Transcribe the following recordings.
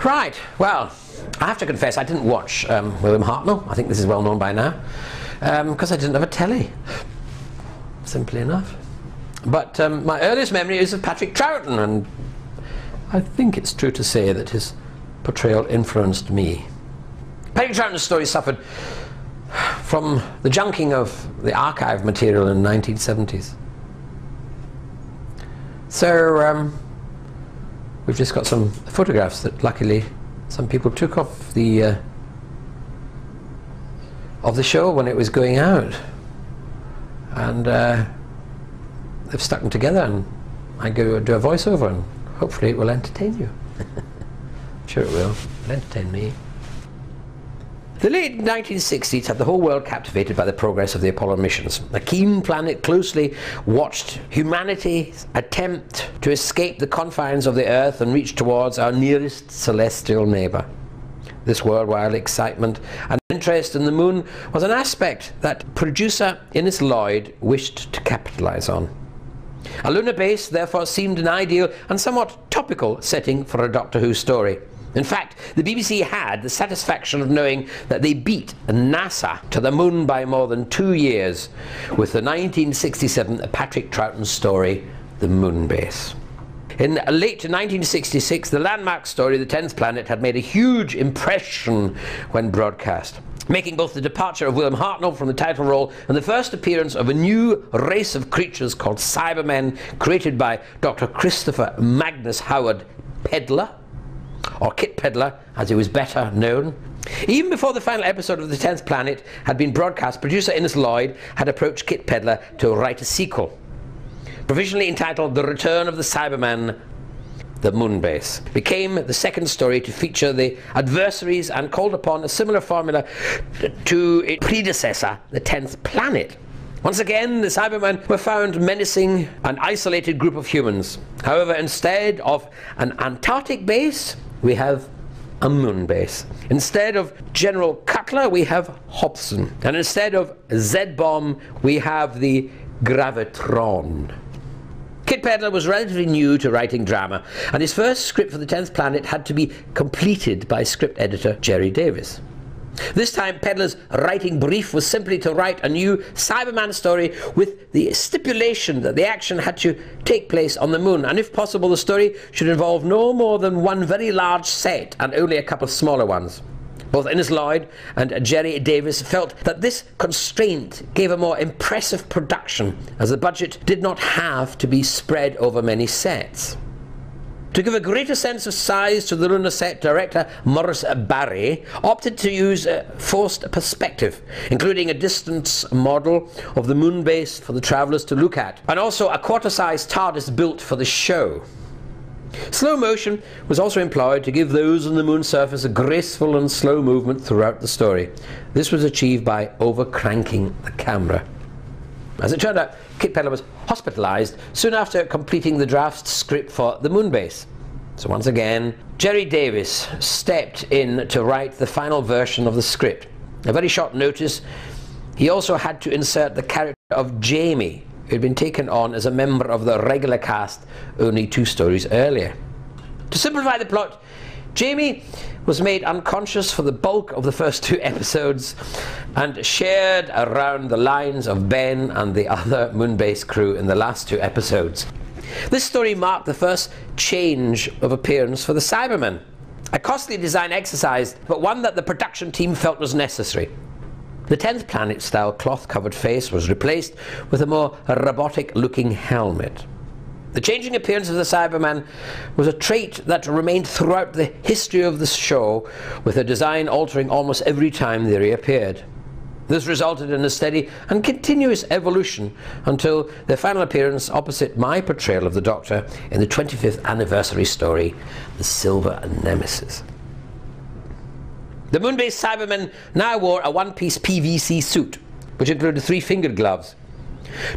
Right, well, I have to confess I didn't watch William Hartnell. I think this is well known by now, because I didn't have a telly, simply enough. But my earliest memory is of Patrick Troughton, and I think it's true to say that his portrayal influenced me. Patrick Troughton's story suffered from the junking of the archive material in the 1970s. So we've just got some photographs that luckily some people took of the show when it was going out, and they've stuck them together, and I go do a voiceover, and hopefully it will entertain you. I'm sure it will. It'll entertain me. The late 1960s had the whole world captivated by the progress of the Apollo missions. A keen planet closely watched humanity's attempt to escape the confines of the Earth and reach towards our nearest celestial neighbour. This worldwide excitement and interest in the moon was an aspect that producer Innes Lloyd wished to capitalise on. A lunar base therefore seemed an ideal and somewhat topical setting for a Doctor Who story. In fact, the BBC had the satisfaction of knowing that they beat NASA to the moon by more than 2 years with the 1967 Patrick Troughton story, The Moonbase. In late 1966, the landmark story, The 10th Planet, had made a huge impression when broadcast, making both the departure of William Hartnell from the title role and the first appearance of a new race of creatures called Cybermen, created by Dr. Christopher Magnus Howard Pedler, or Kit Pedler as he was better known. Even before the final episode of The 10th Planet had been broadcast, producer Innes Lloyd had approached Kit Pedler to write a sequel, provisionally entitled The Return of the Cyberman, The Moonbase. Became the second story to feature the adversaries and called upon a similar formula to its predecessor, The 10th Planet. Once again, the Cybermen were found menacing an isolated group of humans. However, instead of an Antarctic base, we have a moon base. Instead of General Cutler, we have Hobson. And instead of Z-Bomb, we have the Gravitron. Kit Pedler was relatively new to writing drama, and his first script for The 10th Planet had to be completed by script editor Jerry Davis. This time, Pedler's writing brief was simply to write a new Cyberman story with the stipulation that the action had to take place on the moon, and if possible the story should involve no more than one very large set and only a couple of smaller ones. Both Innes Lloyd and Jerry Davis felt that this constraint gave a more impressive production, as the budget did not have to be spread over many sets. To give a greater sense of size to the lunar set, director Maurice Barry opted to use a forced perspective, including a distance model of the moon base for the travellers to look at, and also a quarter-sized TARDIS built for the show. Slow motion was also employed to give those on the moon surface a graceful and slow movement throughout the story. This was achieved by over-cranking the camera. As it turned out, Kit Pedler was hospitalised soon after completing the draft script for The Moonbase. So once again, Jerry Davis stepped in to write the final version of the script. A very short notice, he also had to insert the character of Jamie, who had been taken on as a member of the regular cast only 2 stories earlier. To simplify the plot, Jamie was made unconscious for the bulk of the first 2 episodes and shared around the lines of Ben and the other Moonbase crew in the last 2 episodes. This story marked the first change of appearance for the Cybermen. A costly design exercise, but one that the production team felt was necessary. The 10th Planet style cloth-covered face was replaced with a more robotic-looking helmet. The changing appearance of the Cyberman was a trait that remained throughout the history of the show, with the design altering almost every time they reappeared. This resulted in a steady and continuous evolution until their final appearance opposite my portrayal of the Doctor in the 25th anniversary story, The Silver Nemesis. The Moonbase Cybermen now wore a one-piece PVC suit, which included 3-fingered gloves.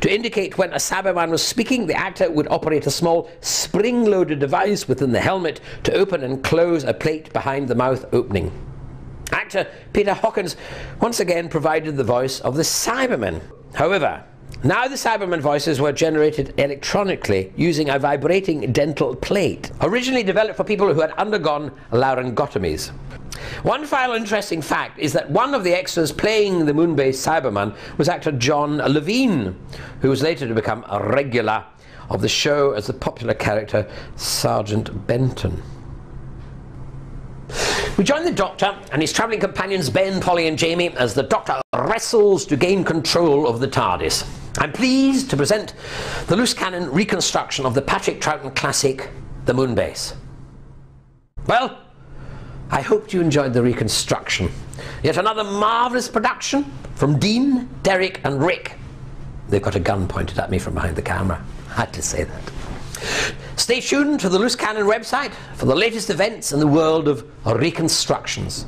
To indicate when a Cyberman was speaking, the actor would operate a small spring-loaded device within the helmet to open and close a plate behind the mouth opening. Actor Peter Hawkins once again provided the voice of the Cybermen. However, Now the Cyberman voices were generated electronically using a vibrating dental plate, originally developed for people who had undergone laryngotomies. One final interesting fact is that one of the extras playing the Moonbase Cyberman was actor John Levine, who was later to become a regular of the show as the popular character Sergeant Benton. We join the Doctor and his travelling companions Ben, Polly and Jamie as the Doctor wrestles to gain control of the TARDIS. I'm pleased to present the loose cannon reconstruction of the Patrick Troughton classic, The Moonbase. Well, I hoped you enjoyed the reconstruction. Yet another marvellous production from Dean, Derek and Rick. They've got a gun pointed at me from behind the camera. I had to say that. Stay tuned to the Loose Cannon website for the latest events in the world of reconstructions.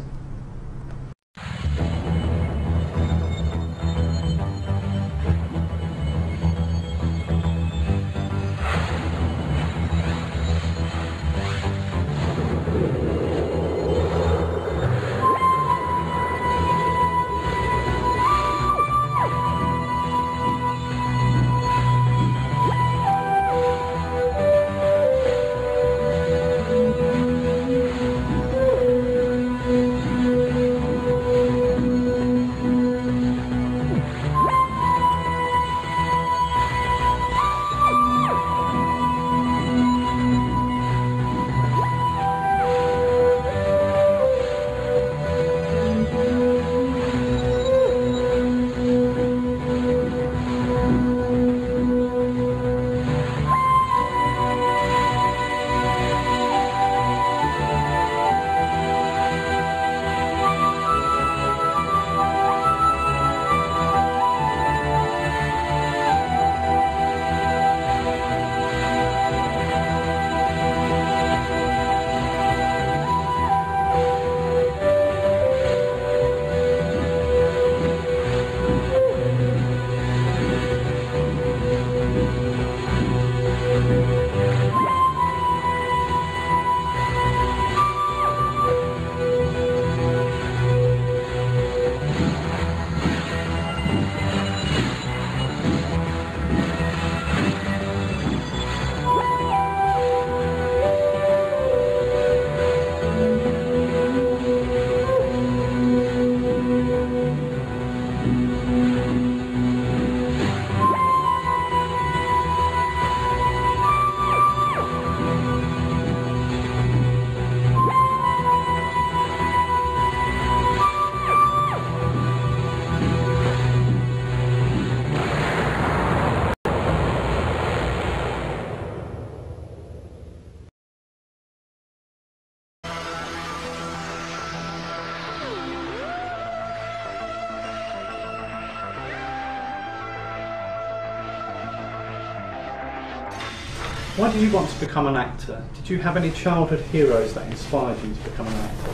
Why did you want to become an actor? Did you have any childhood heroes that inspired you to become an actor?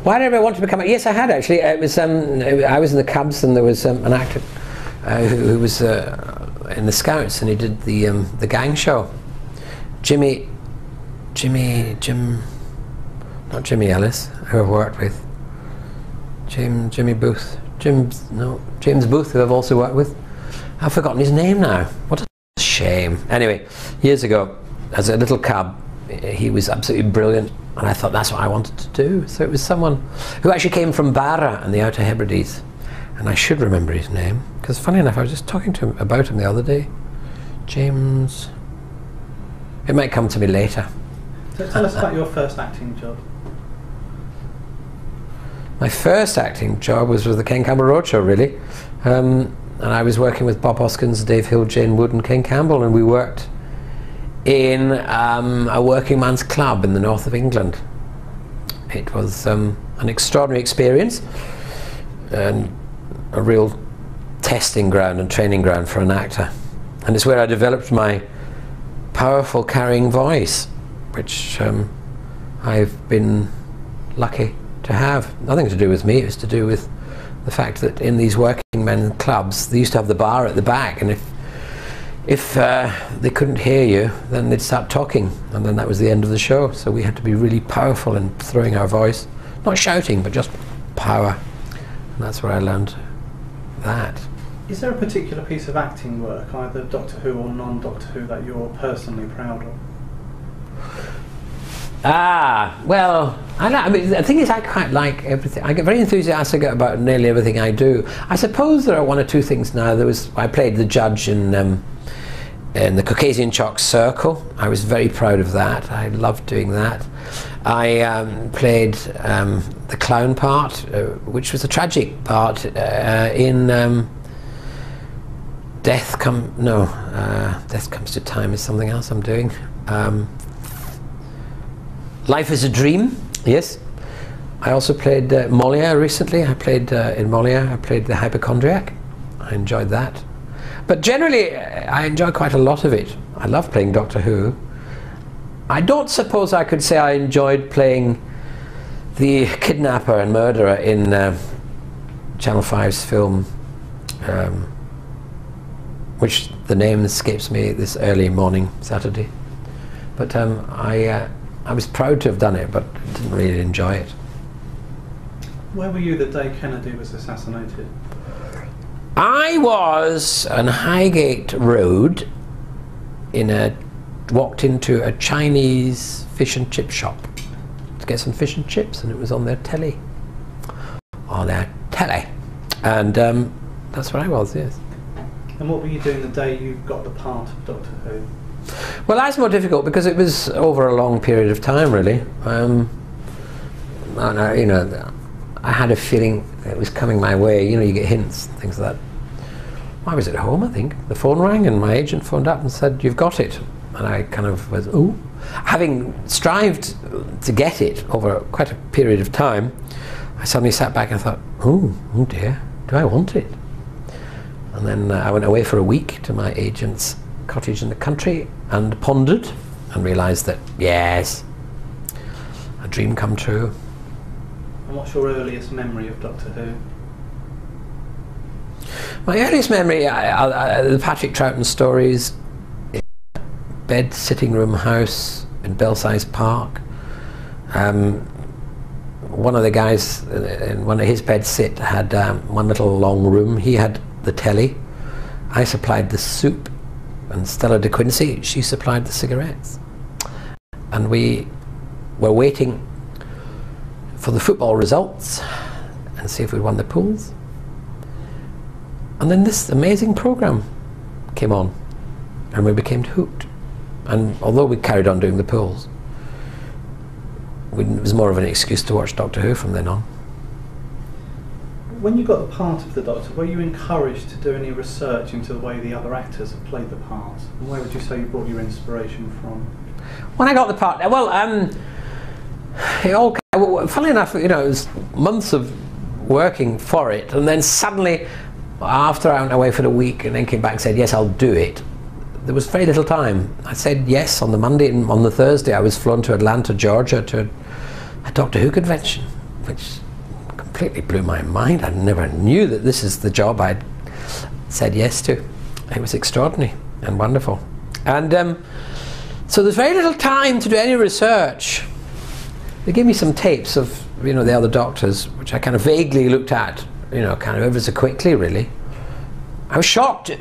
Why did I want to become a... Yes, I had actually. It was, I was in the Cubs and there was an actor who was in the Scouts and he did the gang show. Jim, not Jimmy Ellis, who I've worked with. James Booth, who I've also worked with. I've forgotten his name now. What a shame. Anyway, years ago, as a little cub, he was absolutely brilliant, and I thought that's what I wanted to do. So it was someone who actually came from Barra in the Outer Hebrides, and I should remember his name, because funny enough, I was just talking to him about him the other day. James... It might come to me later. So tell us about your first acting job. My first acting job was with the Ken Campbell Roadshow, really. And I was working with Bob Hoskins, Dave Hill, Jane Wood and Ken Campbell, and we worked in a working man's club in the north of England. It was an extraordinary experience and a real testing ground and training ground for an actor. And it's where I developed my powerful carrying voice, which I've been lucky to have. Nothing to do with me, it's to do with the fact that in these working men clubs they used to have the bar at the back, and if they couldn't hear you, then they'd start talking, and then that was the end of the show. So we had to be really powerful in throwing our voice, not shouting but just power, and that's where I learned that. Is there a particular piece of acting work, either Doctor Who or non-Doctor Who, that you're personally proud of? Well, I mean, the thing is, I quite like everything. I get very enthusiastic about nearly everything I do. I suppose there are one or two things now. I played the judge in the Caucasian Chalk Circle. I was very proud of that. I loved doing that. I played the clown part, which was a tragic part in Death Comes to Time is something else I'm doing. Life is a Dream, yes. I also played Moliere recently. I played in Moliere, I played the hypochondriac. I enjoyed that. But generally, I enjoy quite a lot of it. I love playing Doctor Who. I don't suppose I could say I enjoyed playing the kidnapper and murderer in Channel 5's film, which the name escapes me this early morning Saturday. But I was proud to have done it, but didn't really enjoy it. Where were you the day Kennedy was assassinated? I was on Highgate Road walked into a Chinese fish and chip shop to get some fish and chips, and it was on their telly. And that's where I was, yes. And what were you doing the day you got the part of Doctor Who? Well, that's more difficult because it was over a long period of time, really. I had a feeling it was coming my way. You know, you get hints, things like that. I was at home, I think. The phone rang and my agent phoned up and said, "You've got it." And I kind of was, ooh. Having strived to get it over quite a period of time, I suddenly sat back and thought, oh dear, do I want it? And then I went away for a week to my agent's cottage in the country and pondered and realised that, yes, a dream come true. And what's your earliest memory of Doctor Who? My earliest memory, the Patrick Troughton stories, bed sitting room house in Belsize Park. One of the guys in one of his bed sit had one little long room. He had the telly. I supplied the soup, and Stella De Quincey, she supplied the cigarettes. And we were waiting for the football results and see if we'd won the pools. And then this amazing programme came on and we became hooked. And although we carried on doing the pools, it was more of an excuse to watch Doctor Who from then on. When you got the part of the Doctor, were you encouraged to do any research into the way the other actors have played the parts? And where would you say you brought your inspiration from? When I got the part, well, it all, funnily enough, you know, it was months of working for it, and then suddenly, after I went away for the week and then came back and said, yes, I'll do it, there was very little time. I said yes on the Monday, and on the Thursday I was flown to Atlanta, Georgia to a Doctor Who convention, which completely blew my mind. I never knew that this is the job I'd said yes to. It was extraordinary and wonderful. And so there's very little time to do any research. They gave me some tapes of, you know, the other Doctors, which I kind of vaguely looked at, you know, kind of ever so quickly, really. I was shocked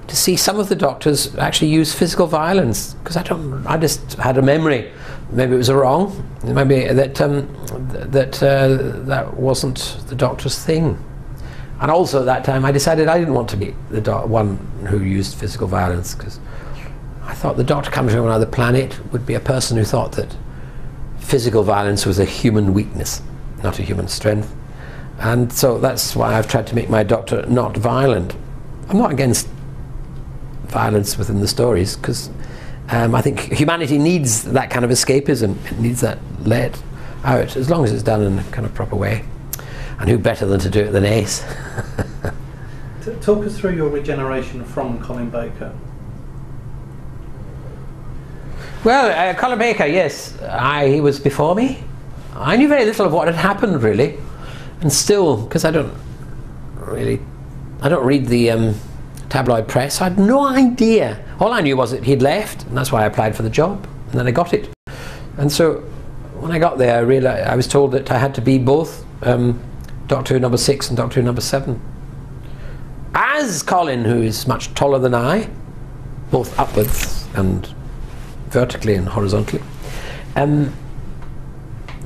to see some of the Doctors actually use physical violence, because I just had a memory, maybe it was wrong, maybe that that wasn't the Doctor's thing. And also at that time I decided I didn't want to be the one who used physical violence, because I thought the Doctor coming from another planet would be a person who thought that physical violence was a human weakness, not a human strength. And so that's why I've tried to make my Doctor not violent. I'm not against violence within the stories, because I think humanity needs that kind of escapism. It needs that let out, as long as it's done in a kind of proper way. And who better than to do it than Ace? Talk us through your regeneration from Colin Baker. Well, Colin Baker, yes, he was before me. I knew very little of what had happened, really, and still, because I don't read the tabloid press, so I had no idea. All I knew was that he'd left, and that's why I applied for the job, and then I got it. And so when I got there, I was told that I had to be both Doctor Who number 6 and Doctor Who number 7, as Colin, who is much taller than I, both upwards and vertically and horizontally, I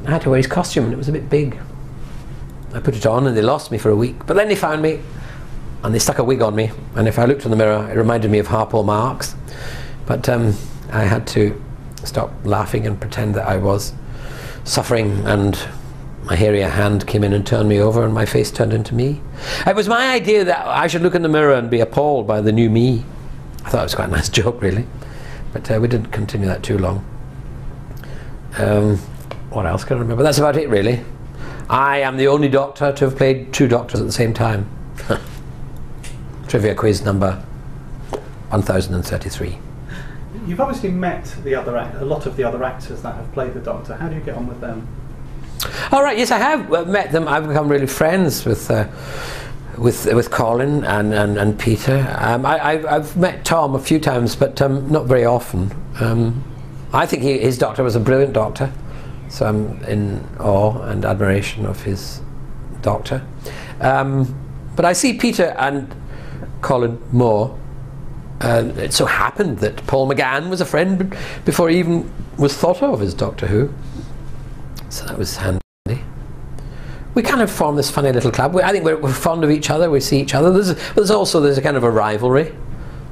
had to wear his costume, and it was a bit big. I put it on and they lost me for a week, but then they found me and they stuck a wig on me, and if I looked in the mirror it reminded me of Harpo Marx, but I had to stop laughing and pretend that I was suffering, and my hairier hand came in and turned me over and my face turned into me. It was my idea that I should look in the mirror and be appalled by the new me. I thought it was quite a nice joke, really, but we didn't continue that too long. What else can I remember? That's about it, really. I am the only Doctor to have played 2 Doctors at the same time. Trivia quiz number 1033. You've obviously met a lot of the other actors that have played the Doctor. How do you get on with them? All right, yes, I have met them. I've become really friends with Colin and Peter. I've met Tom a few times, but not very often. I think his Doctor was a brilliant Doctor, so I'm in awe and admiration of his Doctor. But I see Peter and Colin more. It so happened that Paul McGann was a friend before he even was thought of as Doctor Who, so that was handy. We kind of formed this funny little club. I think we're fond of each other. We see each other. There's a kind of a rivalry,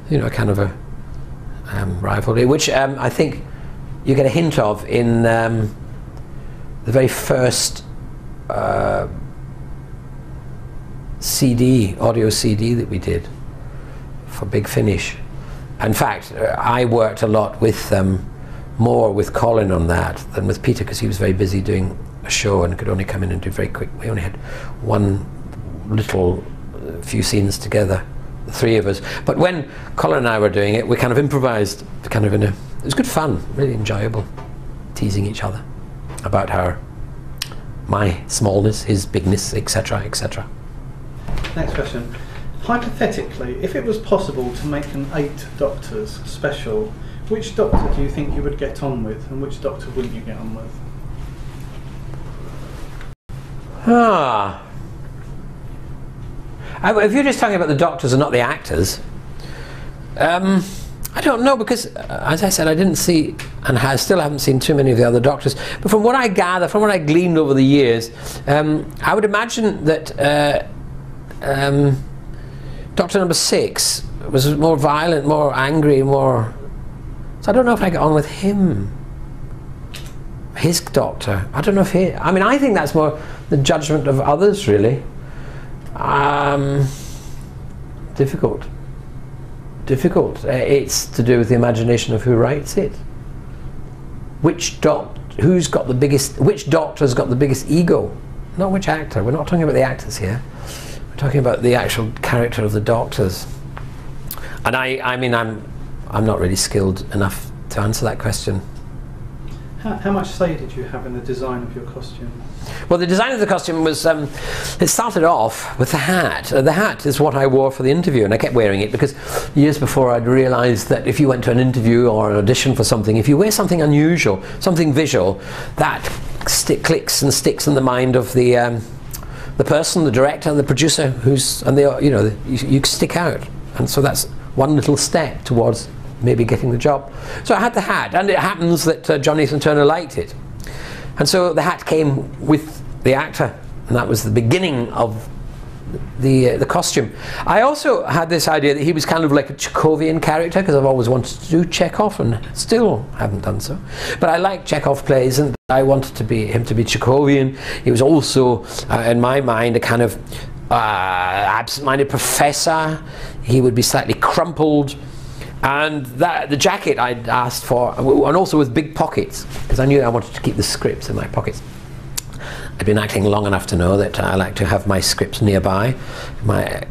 you know, a kind of a rivalry, which I think you get a hint of in the very first audio CD that we did for Big Finish. In fact, I worked a lot with more with Colin on that than with Peter, because he was very busy doing a show and could only come in and do very quick. We only had one little few scenes together, the 3 of us. But when Colin and I were doing it, we kind of improvised, kind of it was good fun, really enjoyable, teasing each other about my smallness, his bigness, etc., etc. Next question. Hypothetically, if it was possible to make an 8 Doctors special, which Doctor do you think you would get on with, and which Doctor wouldn't you get on with? If you're just talking about the Doctors and not the actors, I don't know, because as I said, I didn't see, and I still haven't seen too many of the other Doctors, but from what I gather, from what I gleaned over the years, I would imagine that Doctor number 6 was more violent, more angry, more... So I don't know if I get on with him. His Doctor. I don't know if he... I mean, I think that's more the judgment of others, really. Difficult. It's to do with the imagination of who writes it. Which Doctor's got the biggest ego? Not which actor. We're not talking about the actors here. We're talking about the actual character of the Doctors. And I mean, I'm not really skilled enough to answer that question. How much say did you have in the design of your costume? Well, the design of the costume was, it started off with the hat. The hat is what I wore for the interview, and I kept wearing it because years before I'd realised that if you went to an interview or an audition for something, if you wear something unusual, something visual, that clicks and sticks in the mind of the person, the director, the producer, you stick out. And so that's one little step towards maybe getting the job. So I had the hat, and it happens that John Nathan Turner liked it. And so the hat came with the actor, and that was the beginning of the costume. I also had this idea that he was kind of like a Chekhovian character, because I've always wanted to do Chekhov and still haven't done so. But I like Chekhov plays, and I wanted him to be Chekhovian. He was also, in my mind, a kind of absent-minded professor. He would be slightly crumpled. And the jacket I'd asked for, and also with big pockets, because I knew I wanted to keep the scripts in my pockets. I'd been acting long enough to know that I like to have my scripts nearby, my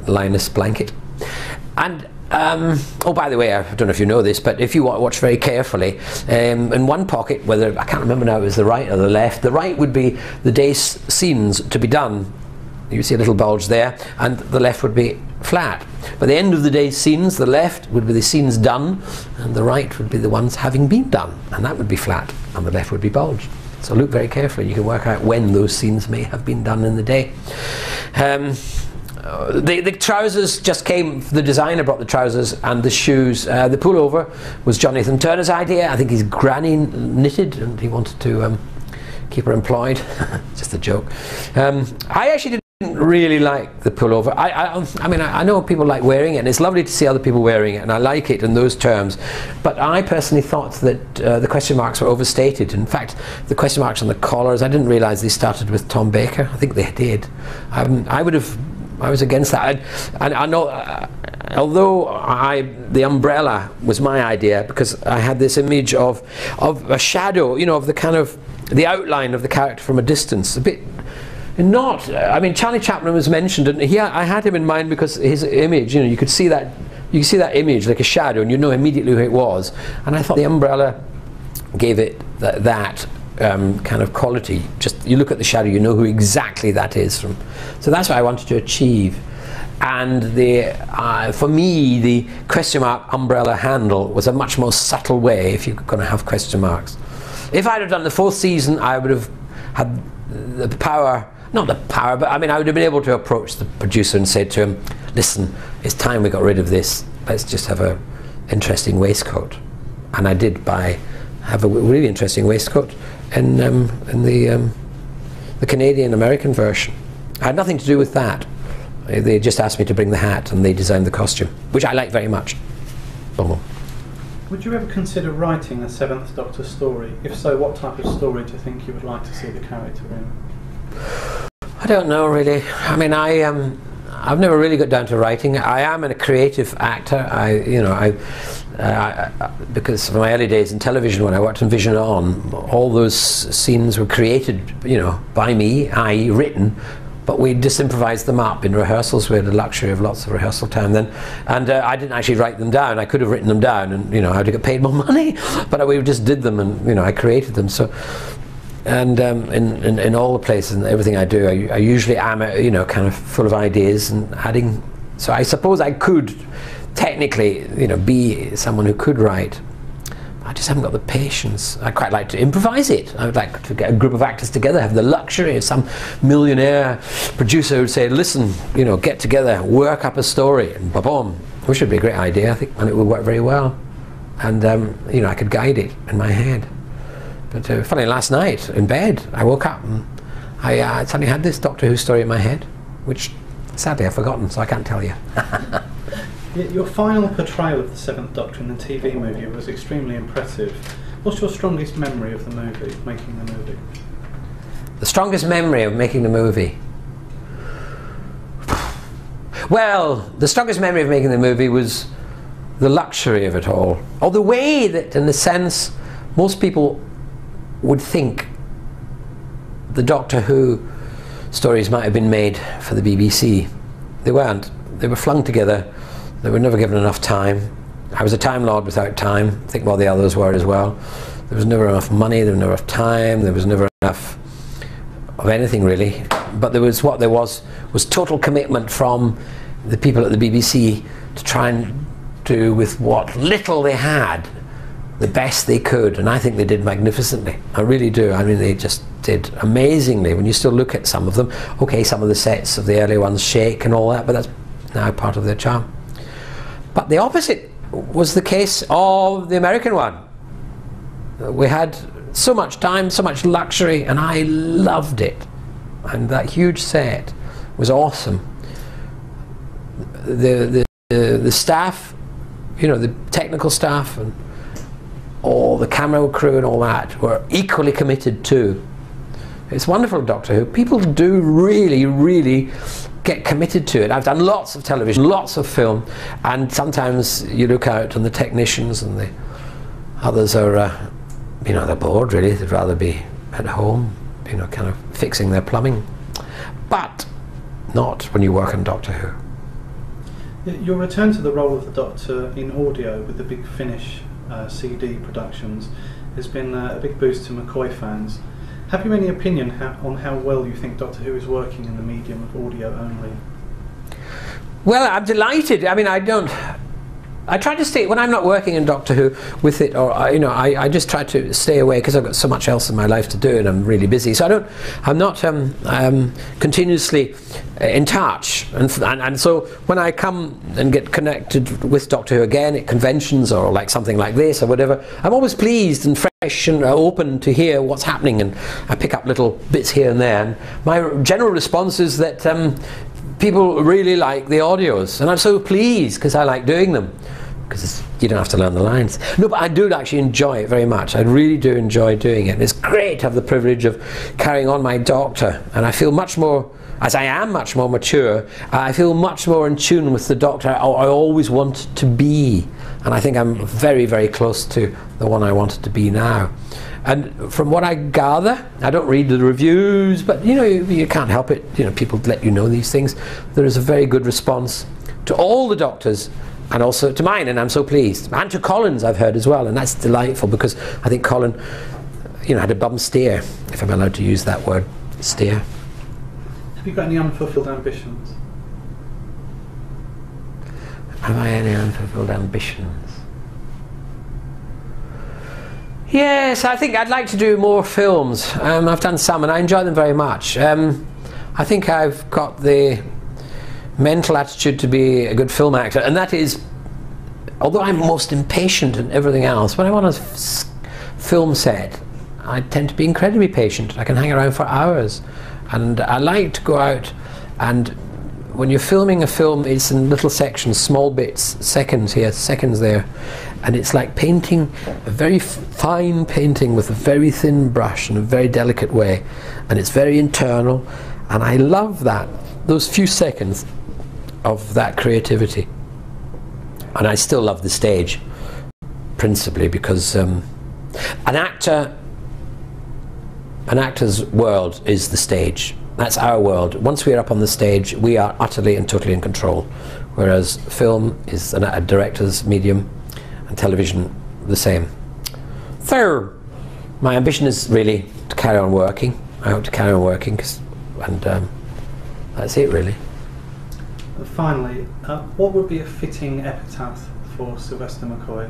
Linus blanket. And oh, by the way, I don't know if you know this, but if you watch very carefully, in one pocket, whether I can't remember now, it was the right or the left. The right would be the day's scenes to be done. You see a little bulge there, and the left would be flat. By the end of the day's scenes, the left would be the scenes done, and the right would be the ones having been done, and that would be flat, and the left would be bulged. So look very carefully, you can work out when those scenes may have been done in the day. The trousers just came, the designer brought the trousers and the shoes. The pullover was Jonathan Turner's idea. I think his granny knitted and he wanted to keep her employed. Just a joke. I actually didn't really like the pullover. I mean, I know people like wearing it and it's lovely to see other people wearing it and I like it in those terms, but I personally thought that the question marks were overstated. In fact, the question marks on the collars, I didn't realise they started with Tom Baker. I think they did. I was against that. And I know, although the umbrella was my idea, because I had this image of a shadow, you know, of the kind of the outline of the character from a distance, a bit. Not, I mean, Charlie Chaplin was mentioned, and I had him in mind because his image, you know, you could see that image like a shadow, and you know immediately who it was. And I thought the umbrella gave it that kind of quality. Just you look at the shadow, you know who exactly that is from. So that's what I wanted to achieve. And for me, the question mark umbrella handle was a much more subtle way if you're going to have question marks. If I'd have done the 4th season, I would have had the power, not the power, but I mean I would have been able to approach the producer and say to him, listen, it's time we got rid of this, let's just have a interesting waistcoat. And I did have a really interesting waistcoat in the Canadian-American version. I had nothing to do with that. They just asked me to bring the hat and they designed the costume, which I like very much. Would you ever consider writing a 7th Doctor story? If so, what type of story do you think you would like to see the character in? I don't know really. I mean, I've never really got down to writing. I am a creative actor. Because from my early days in television, when I worked in Vision On, all those scenes were created, you know, by me, i.e. written, but we just improvised them up in rehearsals. We had the luxury of lots of rehearsal time then, and I didn't actually write them down. I could have written them down, and you know, I'd have got paid more money, but we just did them, and you know, I created them. So, and in all the places and everything I do, I usually am, you know, kind of full of ideas and adding. So I suppose I could technically, you know, be someone who could write. I just haven't got the patience. I quite like to improvise it. I would like to get a group of actors together, have the luxury of some millionaire producer who would say, listen, you know, get together, work up a story, and ba-boom, which would be a great idea, I think, and it would work very well. And, you know, I could guide it in my head. But funny, last night in bed, I woke up and I suddenly had this Doctor Who story in my head, which sadly I've forgotten, so I can't tell you. Your final portrayal of the 7th Doctor in the TV movie was extremely impressive. What's your strongest memory of the movie, making the movie? The strongest memory of making the movie? Well, the strongest memory of making the movie was the luxury of it all. Or the way that, in a sense, most people would think the Doctor Who stories might have been made for the BBC. They weren't. They were flung together. They were never given enough time. I was a Time Lord without time. I think all the others were as well. There was never enough money, there was never enough time, there was never enough of anything really. But what there was total commitment from the people at the BBC to try and do with what little they had, the best they could, and I think they did magnificently. I really do. I mean, they just did amazingly. When you still look at some of them, okay, some of the sets of the early ones shake and all that, but that's now part of their charm. But the opposite was the case of the American one. We had so much time, so much luxury, and I loved it. And that huge set was awesome. The staff, you know, the technical staff and all the camera crew and all that were equally committed too. It's wonderful, Doctor Who. People do really, really get committed to it. I've done lots of television, lots of film, and sometimes you look out and the technicians and the others are, you know, they're bored really. They'd rather be at home, you know, kind of fixing their plumbing. But not when you work on Doctor Who. Your return to the role of the Doctor in audio with the Big Finish CD productions has been a big boost to McCoy fans. Have you any opinion on how well you think Doctor Who is working in the medium of audio only? Well, I'm delighted. I mean, I try to stay, when I'm not working in Doctor Who with it, or you know, I just try to stay away because I've got so much else in my life to do and I'm really busy. So I'm not continuously in touch, and so when I come and get connected with Doctor Who again at conventions or like something like this or whatever, I'm always pleased and fresh and open to hear what's happening, and I pick up little bits here and there. And my general response is that people really like the audios, and I'm so pleased because I like doing them, because you don't have to learn the lines. No, but I do actually enjoy it very much. I really do enjoy doing it. It's great to have the privilege of carrying on my Doctor, and I feel much more, as I am much more mature, I feel much more in tune with the Doctor I always wanted to be, and I think I'm very, very close to the one I wanted to be now. And from what I gather, I don't read the reviews, but you know, you can't help it. You know, people let you know these things. There is a very good response to all the Doctors, and also to mine, and I'm so pleased. And to Colin's, I've heard as well, and that's delightful, because I think Colin, you know, had a bum steer, if I'm allowed to use that word, steer. Have you got any unfulfilled ambitions? Have I any unfulfilled ambitions? Yes, I think I'd like to do more films. I've done some and I enjoy them very much. I think I've got the mental attitude to be a good film actor, and that is, although I'm most impatient and everything else, when I'm on a film set, I tend to be incredibly patient. I can hang around for hours, and I like to go out, and when you're filming a film, it's in little sections, small bits, seconds here, seconds there, and it's like painting a very fine painting with a very thin brush in a very delicate way, and it's very internal, and I love that, those few seconds of that creativity. And I still love the stage, principally because an actor's world is the stage. That's our world. Once we're up on the stage, we are utterly and totally in control, whereas film is a director's medium, and television the same. So my ambition is really to carry on working. I hope to carry on working, and that's it really. And finally, what would be a fitting epitaph for Sylvester McCoy?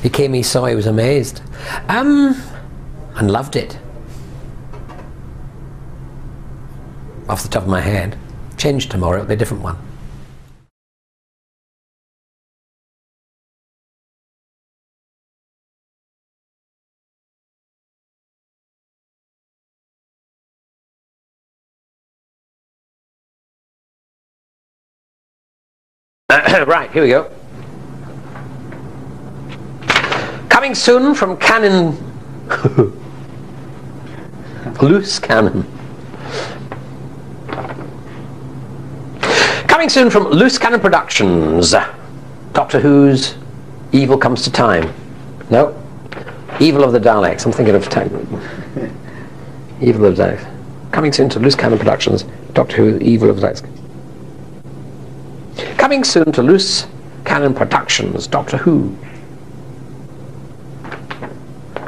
He came, he saw, he was amazed, and loved it. Off the top of my head. Change tomorrow, it'll be a different one. Right, here we go. Coming soon from Cannon, loose cannon. Coming soon from Loose Cannon Productions. Doctor Who's Evil Comes to Time. No, Evil of the Daleks. I'm thinking of time. Evil of the Daleks. Coming soon to Loose Cannon Productions. Doctor Who, Evil of the Daleks. Coming soon to Loose Cannon Productions, Doctor Who.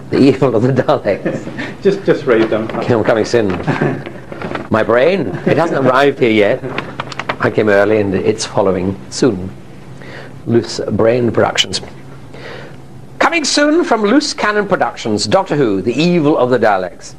The Evil of the Daleks. just read them. I'm coming soon. My brain, it hasn't arrived here yet. I came early and it's following soon. Loose Brain Productions. Coming soon from Loose Cannon Productions, Doctor Who, The Evil of the Daleks.